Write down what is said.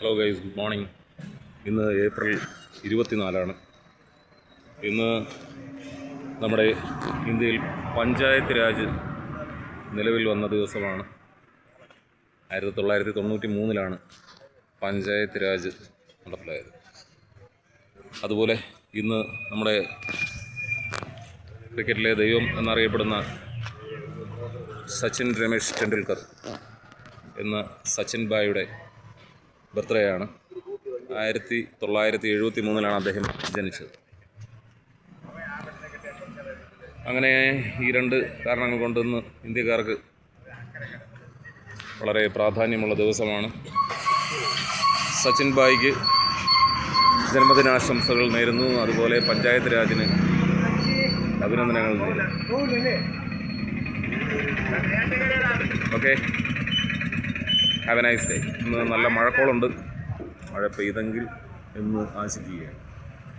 Hello guys, good morning. ഇന്ന് April 24 ഇന്ന് നമ്മുടെ ഇന്ത്യയിൽ പഞ്ചായത്ത് രാജ് നിലവിൽ വന്ന ദിവസമാണ്. 1993 പഞ്ചായത്ത് രാജ് നടപ്പിലായത്. അതുപോലെ ഇന്ന് നമ്മുടെ ക്രിക്കറ്റിലെ ദൈവം എന്നറിയപ്പെടുന്ന സച്ചിൻ രമേശ് ടെണ്ടുൽക്കർ എന്ന സച്ചിൻ ഭായിയുടെ ബർത്ത്ഡേ ആണ്. 1973 അദ്ദേഹം ജനിച്ചത്. അങ്ങനെ ഈ രണ്ട് കാരണങ്ങൾ കൊണ്ടിന്ന് ഇന്ത്യക്കാർക്ക് വളരെ പ്രാധാന്യമുള്ള ദിവസമാണ്. സച്ചിൻ ഭായിക്ക് ജന്മദിനാശംസകൾ നേരുന്നു. അതുപോലെ പഞ്ചായത്ത് രാജിന് അഭിനന്ദനങ്ങൾ നേരുന്നു. Okay, have A nice day. ഇന്ന് നല്ല മഴക്കോളുണ്ട്. മഴ പെയ്തെങ്കിൽ എന്ന് ആശിക്കുകയാണ്.